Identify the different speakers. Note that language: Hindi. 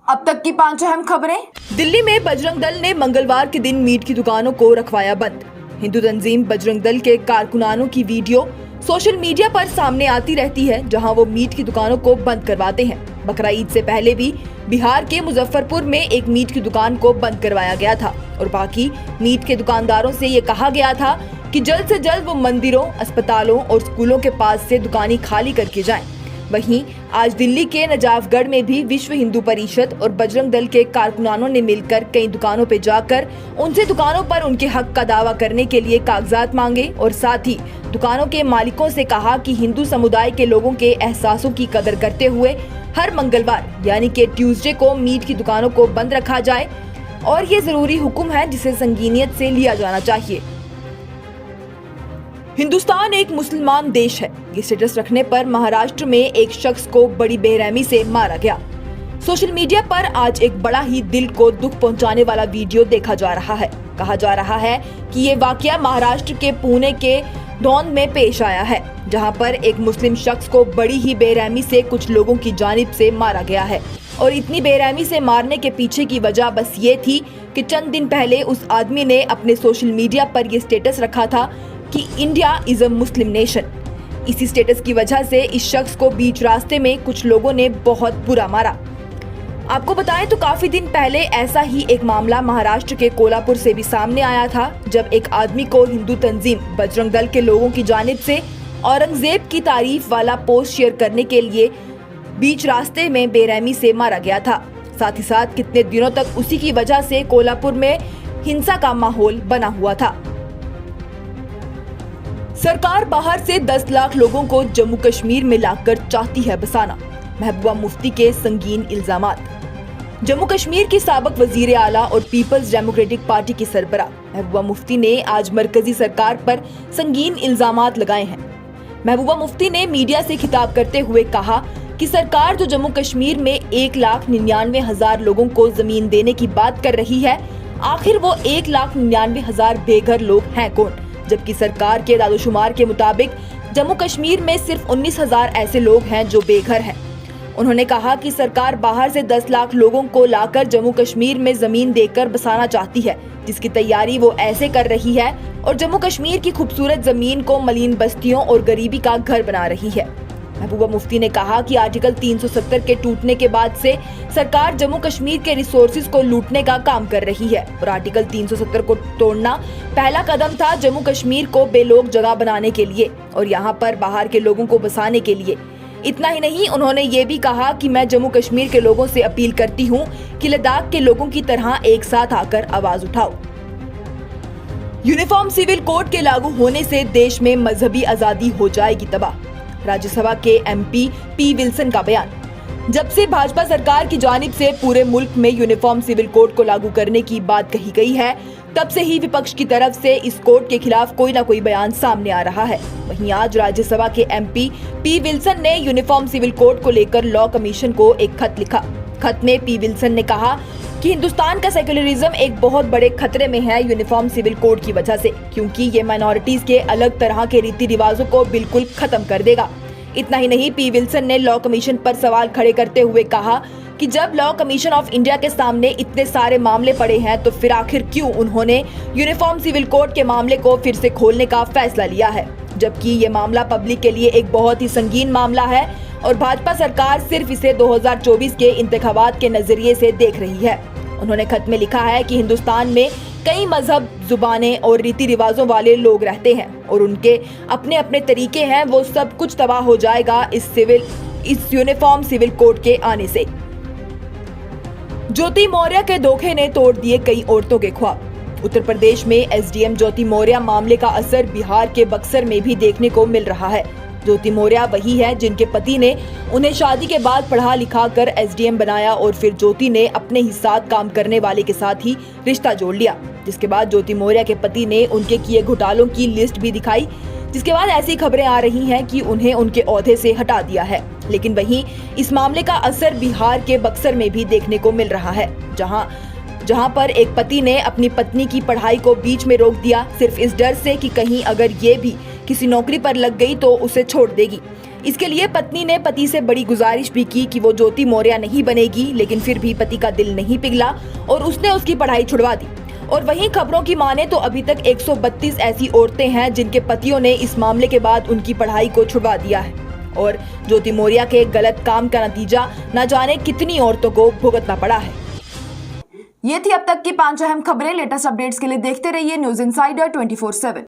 Speaker 1: अब तक की 5 अहम खबरें।
Speaker 2: दिल्ली में बजरंग दल ने मंगलवार के दिन मीट की दुकानों को रखवाया बंद। हिंदू तंजीम बजरंग दल के कारकुनानों की वीडियो सोशल मीडिया पर सामने आती रहती है, जहां वो मीट की दुकानों को बंद करवाते हैं। बकरा ईद से पहले भी बिहार के मुजफ्फरपुर में एक मीट की दुकान को बंद करवाया गया था और बाकी मीट के दुकानदारों से ये कहा गया था कि जल्द से जल्द वो मंदिरों, अस्पतालों और स्कूलों के पास से दुकानें खाली करके जाएं। वहीं आज दिल्ली के नजाफगढ़ में भी विश्व हिंदू परिषद और बजरंग दल के कारकुनानों ने मिलकर कई दुकानों पर जाकर उनसे दुकानों पर उनके हक का दावा करने के लिए कागजात मांगे और साथ ही दुकानों के मालिकों से कहा कि हिंदू समुदाय के लोगों के एहसासों की कदर करते हुए हर मंगलवार यानी कि ट्यूसडे को मीट की दुकानों को बंद रखा जाए और ये जरूरी हुक्म है जिसे संगीनियत से लिया जाना चाहिए। हिंदुस्तान एक मुसलमान देश है। ये स्टेटस रखने पर महाराष्ट्र में एक शख्स को बड़ी बेरहमी से मारा गया। सोशल मीडिया पर आज एक बड़ा ही दिल को दुख पहुंचाने वाला वीडियो देखा जा रहा है। कहा जा रहा है कि ये वाकया महाराष्ट्र के पुणे के धौंद में पेश आया है, जहां पर एक मुस्लिम शख्स को बड़ी ही बेरहमी से कुछ लोगों की जानिब से मारा गया है। और इतनी बेरहमी से मारने के पीछे की वजह बस ये थी कि चंद दिन पहले उस आदमी ने अपने सोशल मीडिया पर ये स्टेटस रखा था कि India is a Muslim nation. इसी स्टेटस की वजह से इस शख्स को बीच रास्ते में कुछ लोगों ने बहुत बुरा मारा। आपको बताएं तो काफी दिन पहले ऐसा ही एक मामला महाराष्ट्र के कोल्हापुर से भी सामने आया था, जब एक आदमी को हिंदू तंजीम बजरंग दल के लोगों की जानिब से औरंगजेब की तारीफ वाला पोस्ट शेयर करने के लिए बीच रास्ते में बेरहमी से मारा गया था। साथ ही साथ कितने दिनों तक उसी की वजह से कोल्हापुर में हिंसा का माहौल बना हुआ था। सरकार बाहर से 10 लाख लोगों को जम्मू कश्मीर में लाकर चाहती है बसाना। महबूबा मुफ्ती के संगीन इल्जामात। जम्मू कश्मीर की साबिक वजीर आला और पीपल्स डेमोक्रेटिक पार्टी की सरबराह महबूबा मुफ्ती ने आज मरकजी सरकार पर संगीन इल्जामात लगाए हैं। महबूबा मुफ्ती ने मीडिया से खिताब करते हुए कहा कि सरकार जो जम्मू कश्मीर में 1,99,000 लोगों को जमीन देने की बात कर रही है, आखिर वो 1,99,000 बेघर लोग हैं कौन? जबकि सरकार के दादोशुमार के मुताबिक जम्मू कश्मीर में सिर्फ 19,000 ऐसे लोग हैं जो बेघर हैं। उन्होंने कहा कि सरकार बाहर से 10 लाख लोगों को लाकर जम्मू कश्मीर में जमीन देकर बसाना चाहती है, जिसकी तैयारी वो ऐसे कर रही है और जम्मू कश्मीर की खूबसूरत जमीन को मलिन बस्तियों और गरीबी का घर बना रही है। महबूबा मुफ्ती ने कहा कि आर्टिकल 370 के टूटने के बाद से सरकार जम्मू कश्मीर के रिसोर्सेज को लूटने का काम कर रही है और आर्टिकल 370 को तोड़ना पहला कदम था जम्मू कश्मीर को बेलोग जगह बनाने के लिए और यहाँ पर बाहर के लोगों को बसाने के लिए। इतना ही नहीं, उन्होंने ये भी कहा कि मैं जम्मू कश्मीर के लोगों से अपील करती हूँ कि लद्दाख के लोगों की तरह एक साथ आकर आवाज उठाओ। यूनिफॉर्म सिविल कोड के लागू होने से देश में मजहबी आजादी हो जाएगी तबाह। राज्यसभा के एमपी पी विल्सन का बयान। जब से भाजपा सरकार की जानिब से पूरे मुल्क में यूनिफॉर्म सिविल कोड को लागू करने की बात कही गई है, तब से ही विपक्ष की तरफ से इस कोड के खिलाफ कोई न कोई बयान सामने आ रहा है। वहीं आज राज्यसभा के एमपी पी विल्सन ने यूनिफॉर्म सिविल कोड को लेकर लॉ कमीशन को एक खत लिखा। खत में पी विल्सन ने कहा कि हिंदुस्तान का सेक्युलरिज्म एक बहुत बड़े खतरे में है यूनिफॉर्म सिविल कोड की वजह से, क्योंकि ये माइनॉरिटीज के अलग तरह के रीति रिवाजों को बिल्कुल खत्म कर देगा। इतना ही नहीं, पी विल्सन ने लॉ कमीशन पर सवाल खड़े करते हुए कहा कि जब लॉ कमीशन ऑफ इंडिया के सामने इतने सारे मामले पड़े हैं तो फिर आखिर क्यों उन्होंने यूनिफॉर्म सिविल कोड के मामले को फिर से खोलने का फैसला लिया है, जबकि ये मामला पब्लिक के लिए एक बहुत ही संगीन मामला है और भाजपा सरकार सिर्फ इसे 2024 के इंतखाबात के नजरिए से देख रही है। उन्होंने खत में लिखा है कि हिंदुस्तान में कई मजहब, जुबानें और रीति रिवाजों वाले लोग रहते हैं और उनके अपने अपने तरीके हैं। वो सब कुछ तबाह हो जाएगा इस यूनिफॉर्म सिविल कोड के आने से। ज्योति मौर्य के धोखे ने तोड़ दिए कई औरतों के ख्वाब। उत्तर प्रदेश में एसडीएम ज्योति मौर्य मामले का असर बिहार के बक्सर में भी देखने को मिल रहा है। ज्योति मौर्य वही है जिनके पति ने उन्हें शादी के बाद पढ़ा लिखा कर एसडीएम बनाया और फिर ज्योति ने अपने ही साथ काम करने वाले के साथ ही रिश्ता जोड़ लिया, जिसके बाद ज्योति मौर्य के पति ने उनके किए घोटालों की लिस्ट भी दिखाई, जिसके बाद ऐसी खबरें आ रही हैं कि उन्हें उनके ओहदे से हटा दिया है। लेकिन वहीं इस मामले का असर बिहार के बक्सर में भी देखने को मिल रहा है, जहां पर एक पति ने अपनी पत्नी की पढ़ाई को बीच में रोक दिया, सिर्फ इस डर से कि कहीं अगर ये भी किसी नौकरी पर लग गई तो उसे छोड़ देगी। इसके लिए पत्नी ने पति से बड़ी गुजारिश भी की कि वो ज्योति मौर्य नहीं बनेगी, लेकिन फिर भी पति का दिल नहीं पिघला और उसने उसकी पढ़ाई छुड़वा दी। और वहीं खबरों की माने तो अभी तक 132 ऐसी औरतें हैं जिनके पतियों ने इस मामले के बाद उनकी पढ़ाई को छुड़वा दिया है और ज्योति मौर्य के गलत काम का नतीजा न जाने कितनी औरतों को भुगतना पड़ा है। ये थी अब तक की 5 अहम खबरें। लेटेस्ट अपडेट्स के लिए देखते रहिए न्यूज़ इनसाइडर 24/7।